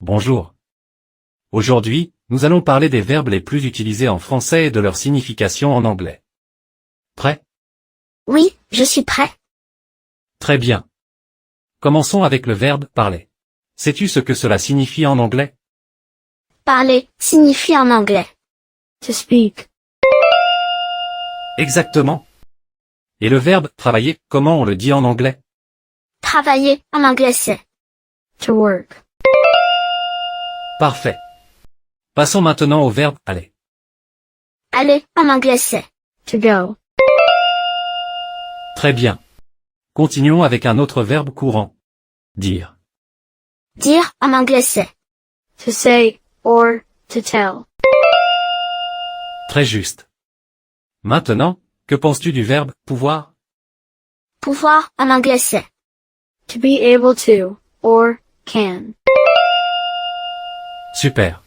Bonjour. Aujourd'hui, nous allons parler des verbes les plus utilisés en français et de leur signification en anglais. Prêt? Oui, je suis prêt. Très bien. Commençons avec le verbe parler. Sais-tu ce que cela signifie en anglais? Parler signifie en anglais to speak. Exactement. Et le verbe travailler, comment on le dit en anglais? Travailler en anglais c'est to work. Parfait. Passons maintenant au verbe aller. Aller en anglais c'est to go. Très bien. Continuons avec un autre verbe courant. Dire. Dire en anglais c'est to say or to tell. Très juste. Maintenant, que penses-tu du verbe pouvoir? Pouvoir en anglais c'est to be able to or can. Super.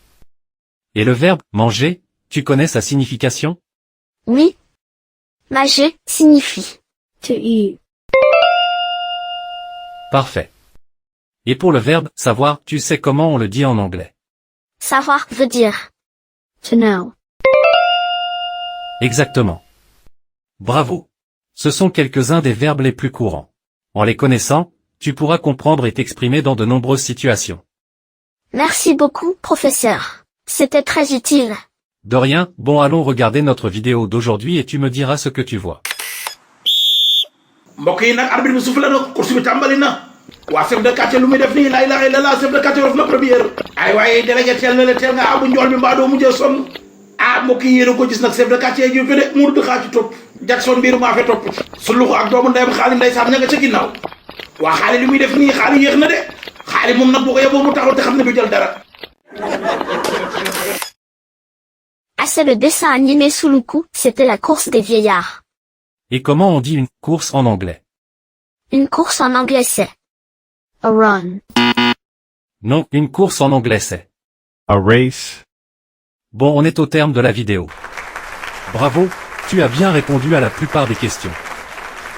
Et le verbe manger, tu connais sa signification? Oui. Manger signifie to eat. Parfait. Et pour le verbe savoir, tu sais comment on le dit en anglais? Savoir veut dire to know. Exactement. Bravo. Ce sont quelques-uns des verbes les plus courants. En les connaissant, tu pourras comprendre et t'exprimer dans de nombreuses situations. Merci beaucoup, professeur. C'était très utile. De rien, bon allons regarder notre vidéo d'aujourd'hui et tu me diras ce que tu vois. mbokk yi nag arbitre bi soufflé na course bi tàmbali na waa chef de quartier lu muy def nii la ilaha illallah chef de quartier def na première ay waaye délégué teel na le teel nga abu njool bi mbaa doo mujjee sonn mbokk yi yéen a ko gis nag chef de quartier ji fi de muur di xaa ci topp Jackson biiru maa fe topp su luxu ak doomu ndeyam xaali ndeysaan ña nga ca ginnaaw waa xaali li muy def nii xaali yéex na de xaali moom nag bu ko yeboo mu taxaw te xam ne du jël dara. Ah, c'est le dessin animé Suluku, c'était la course des vieillards. Et comment on dit une course en anglais? Une course en anglais c'est a run. Non, une course en anglais c'est a race. Bon, on est au terme de la vidéo. Bravo, tu as bien répondu à la plupart des questions.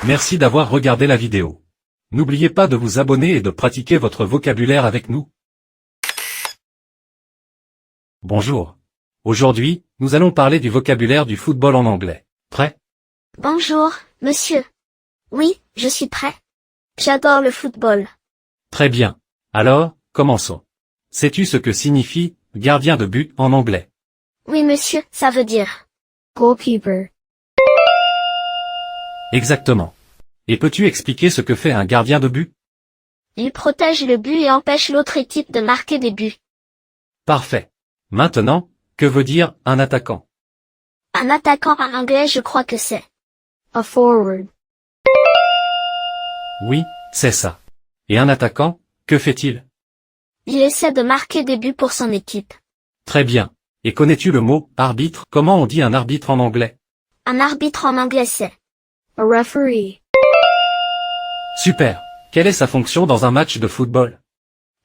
Merci d'avoir regardé la vidéo. N'oubliez pas de vous abonner et de pratiquer votre vocabulaire avec nous. Bonjour. Aujourd'hui, nous allons parler du vocabulaire du football en anglais. Prêt? Bonjour, monsieur. Oui, je suis prêt. J'adore le football. Très bien. Alors, commençons. Sais-tu ce que signifie gardien de but en anglais? Oui, monsieur, ça veut dire goalkeeper. Exactement. Et peux-tu expliquer ce que fait un gardien de but? Il protège le but et empêche l'autre équipe de marquer des buts. Parfait. Maintenant, que veut dire un attaquant? Un attaquant en anglais, je crois que c'est a forward. Oui, c'est ça. Et un attaquant, que fait-il? Il essaie de marquer des buts pour son équipe. Très bien. Et connais-tu le mot arbitre? Comment on dit un arbitre en anglais? Un arbitre en anglais c'est a referee. Super. Quelle est sa fonction dans un match de football?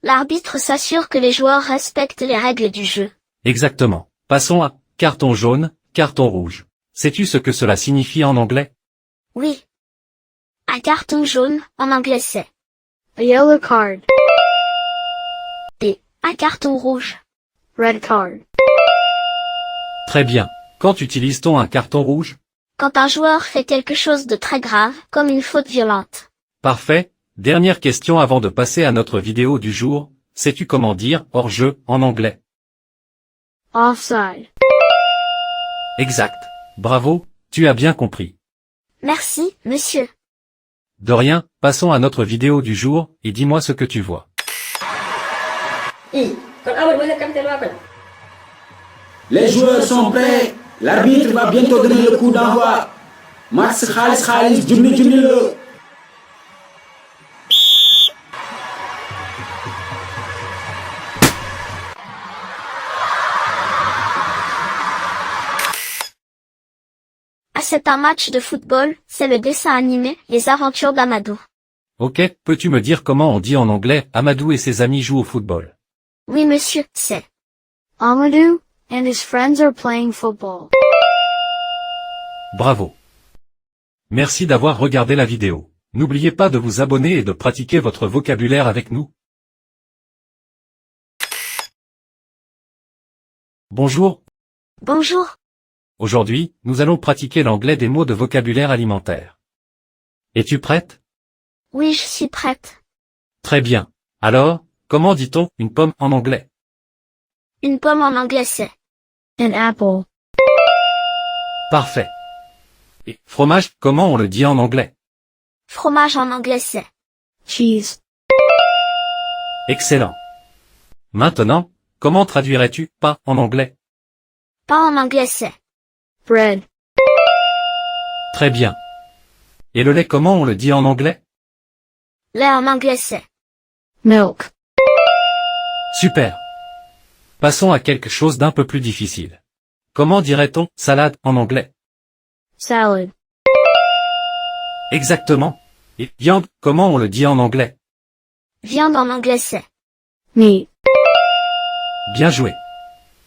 L'arbitre s'assure que les joueurs respectent les règles du jeu. Exactement. Passons à carton jaune, carton rouge. Sais-tu ce que cela signifie en anglais? Oui. Un carton jaune, en anglais c'est a yellow card. Et un carton rouge, red card. Très bien. Quand utilise-t-on un carton rouge? Quand un joueur fait quelque chose de très grave, comme une faute violente. Parfait. Dernière question avant de passer à notre vidéo du jour. Sais-tu comment dire hors-jeu en anglais? Offside. Exact. Bravo, tu as bien compris. Merci, monsieur. De rien, passons à notre vidéo du jour, et dis-moi ce que tu vois. Les joueurs sont prêts. L'arbitre va bientôt donner le coup d'envoi. Max Khalis, Jimmy le. Ah, c'est un match de football, c'est le dessin animé, Les Aventures d'Amadou. Ok, peux-tu me dire comment on dit en anglais Amadou et ses amis jouent au football? Oui, monsieur, c'est Amadou and his friends are playing football. Bravo. Merci d'avoir regardé la vidéo. N'oubliez pas de vous abonner et de pratiquer votre vocabulaire avec nous. Bonjour. Bonjour. Aujourd'hui, nous allons pratiquer l'anglais des mots de vocabulaire alimentaire. Es-tu prête? Oui, je suis prête. Très bien. Alors, comment dit-on une pomme en anglais? Une pomme en anglais c'est an apple. Parfait. Et fromage, comment on le dit en anglais? Fromage en anglais c'est cheese. Excellent. Maintenant, comment traduirais-tu pain en anglais? Pain en anglais c'est bread. Très bien. Et le lait, comment on le dit en anglais? Lait en anglais c'est milk. Super. Passons à quelque chose d'un peu plus difficile. Comment dirait-on salade en anglais? Salad. Exactement. Et viande, comment on le dit en anglais? Viande en anglais c'est meat. Bien joué.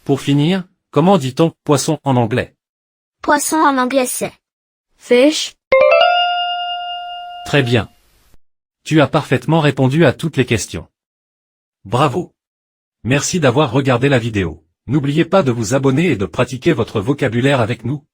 Pour finir, comment dit-on poisson en anglais? Poisson en anglais c'est fish. Très bien. Tu as parfaitement répondu à toutes les questions. Bravo. Merci d'avoir regardé la vidéo. N'oubliez pas de vous abonner et de pratiquer votre vocabulaire avec nous.